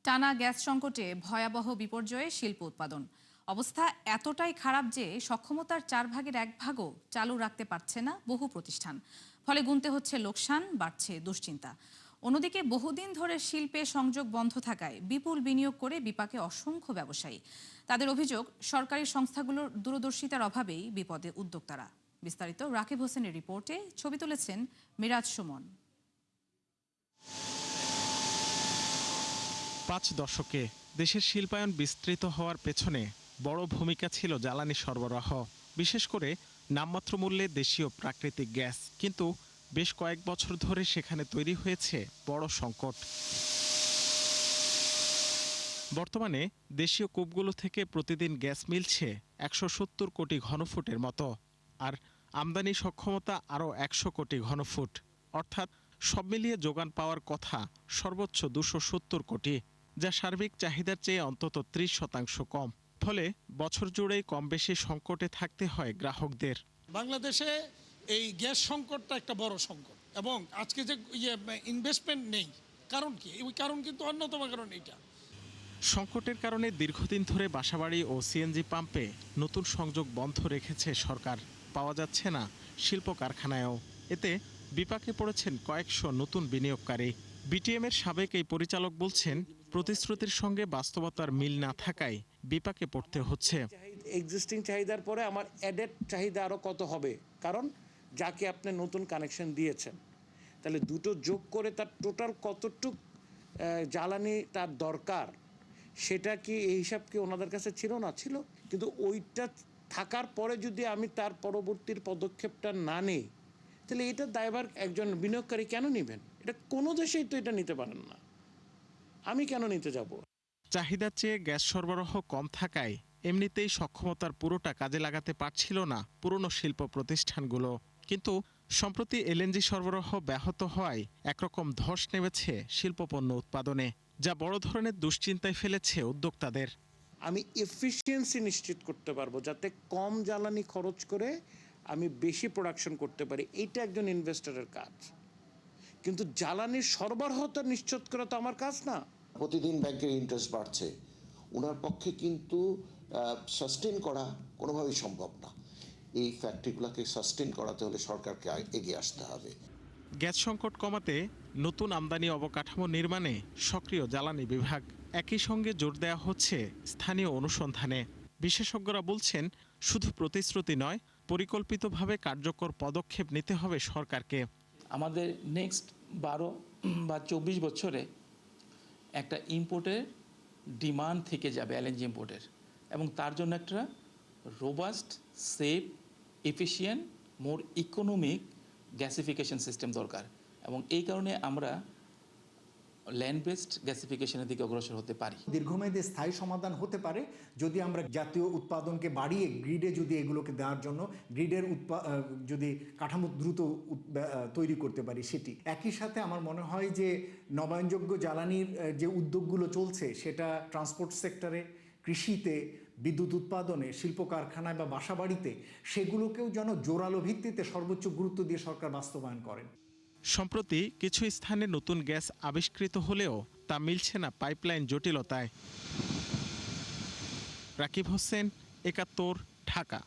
টানা গ্যাস সংকটে ভয়াবহ বিপর্যয়ে শিল্প উৎপাদন। অবস্থা এতটাই খারাপ যে সক্ষমতার 1/4 চালু রাখতে পারছে না বহু প্রতিষ্ঠান। ফলে গুনতে হচ্ছে লোকসান, বাড়ছে দুশ্চিন্তা। অন্যদিকে বহুদিন ধরে শিল্পে সংযোগ বন্ধ থাকায় বিপুল বিনিয়োগ করে বিপাকে অসংখ্য ব্যবসায়ী। তাদের অভিযোগ, সরকারি সংস্থাগুলোর দূরদর্শিতার অভাবেই বিপদে উদ্যোক্তারা। বিস্তারিত রাকিব হোসেনের রিপোর্টে, ছবি তুলেছেন মিরাজ সুমন। 5 দশকে দেশের শিল্পায়ন বিস্তৃত হওয়ার পেছনে বড় ভূমিকা ছিল জ্বালানি সরবরাহ, বিশেষ করে নামমাত্র মূল্যে দেশীয় প্রাকৃতিক গ্যাস। কিন্তু বেশ কয়েক বছর ধরে সেখানে তৈরি হয়েছে বড় সংকট। বর্তমানে দেশীয় কূপগুলো থেকে প্রতিদিন গ্যাস মিলছে 170 কোটি ঘনফুটের মতো, আর আমদানি সক্ষমতা আরও 100 কোটি ঘনফুট। অর্থাৎ সব মিলিয়ে যোগান পাওয়ার কথা সর্বোচ্চ 270 কোটি, যা সার্বিক চাহিদার চেয়ে অন্তত 30% কম। ফলে বছর জুড়েই কম বেশি সংকটে থাকতে হয় গ্রাহকদের। বাংলাদেশে এই গ্যাস সংকটটা একটা বড় সংকট, এবং আজকে যে ইনভেস্টমেন্ট নেই, কারণ কি? ওই কারণ কিন্তু অন্যতম কারণ এইটা। সংকটের কারণে দীর্ঘদিন ধরে বাসাবাড়ি ও সিএনজি পাম্পে নতুন সংযোগ বন্ধ রেখেছে সরকার। পাওয়া যাচ্ছে না শিল্প কারখানায়ও। এতে বিপাকে পড়েছেন কয়েকশো নতুন বিনিয়োগকারী। বিটিএমের সাবেক এই পরিচালক বলছেন, প্রতিশ্রুতির সঙ্গে বাস্তবতার মিল না থাকায় বিপাকে পড়তে হচ্ছে। এক্সিস্টিং চাহিদার পরে আমার অ্যাডেড চাহিদা আরও কত হবে, কারণ যাকে আপনি নতুন কানেকশন দিয়েছেন, তাহলে দুটো যোগ করে তার টোটাল কতটুক জ্বালানি তার দরকার, সেটা কি এই হিসাব কি ওনাদের কাছে ছিল? না ছিল। কিন্তু ওইটা থাকার পরে যদি আমি তার পরবর্তীর পদক্ষেপটা না নিই, তাহলে এটার দায়ভার একজন বিনিয়োগকারী কেন নেবেন? এটা কোনো দেশেই তো এটা নিতে পারেন না, আমি কেন নিতে যাব? চাহিদার চেয়ে গ্যাস সরবরাহ কম থাকায় এমনিতেই সক্ষমতার পুরোটা কাজে লাগাতে পারছিল না পুরনো শিল্প প্রতিষ্ঠানগুলো। কিন্তু সম্প্রতি এলএনজি সরবরাহ ব্যাহত হওয়ায় একরকম ধস নেমেছে শিল্পপণ্য উৎপাদনে, যা বড় ধরনের দুশ্চিন্তায় ফেলেছে উদ্যোক্তাদের। আমি এফিসিয়েন্সি নিশ্চিত করতে পারবো, যাতে কম জ্বালানি খরচ করে আমি বেশি প্রোডাকশন করতে পারি, এইটা একজন ইনভেস্টরের কাজ। কিন্তু জ্বালানির সরবরাহটা নিশ্চিত করা তো আমার কাজ না। প্রতিদিন ব্যাংকের ইন্টারেস্ট বাড়ছে, ওনার পক্ষে কিন্তু সাস্টেন করা কোনোভাবেই সম্ভব না। এই ফ্যাক্টরিগুলোকে সাস্টেন করাতে হলে সরকারকে এগিয়ে আসতে হবে। গ্যাস সংকট কমাতে নতুন আমদানি অবকাঠামো নির্মাণে সক্রিয় জ্বালানি বিভাগ। একই সঙ্গে জোর দেওয়া হচ্ছে স্থানীয় অনুসন্ধানে। বিশেষজ্ঞরা বলছেন, শুধু প্রতিশ্রুতি নয়, পরিকল্পিতভাবে কার্যকর পদক্ষেপ নিতে হবে সরকারকে। আমাদের নেক্সট 12 বা 24 বছরে একটা ইম্পোর্টের ডিমান্ড থেকে যাবে, এলএনজি ইম্পোর্টের, এবং তার জন্য একটা রোবাস্ট, সেফ, এফিশিয়েন্ট, মোর ইকোনমিক গ্যাসিফিকেশন সিস্টেম দরকার। এবং এই কারণে আমরা ল্যান্ড বেসড গ্যাসিফিকেশনের দিকে অগ্রসর হতে পারি। দীর্ঘমেয়াদী স্থায়ী সমাধান হতে পারে যদি আমরা জাতীয় উৎপাদনকে বাড়িয়ে গ্রিডে যদি এগুলোকে দেওয়ার জন্য গ্রিডের যদি কাঠামো দ্রুত তৈরি করতে পারি সেটি। একই সাথে আমার মনে হয় যে নবায়নযোগ্য জ্বালানির যে উদ্যোগগুলো চলছে, সেটা ট্রান্সপোর্ট সেক্টরে, কৃষিতে, বিদ্যুৎ উৎপাদনে, শিল্প কারখানায় বা বাসাবাড়িতে, সেগুলোকেও যেন জোরালো ভিত্তিতে সর্বোচ্চ গুরুত্ব দিয়ে সরকার বাস্তবায়ন করেন। সম্প্রতি কিছু স্থানে নতুন গ্যাস আবিষ্কৃত হলেও তা মিলছে না পাইপলাইন জটিলতায়। রাকিব হোসেন, 71, ঢাকা।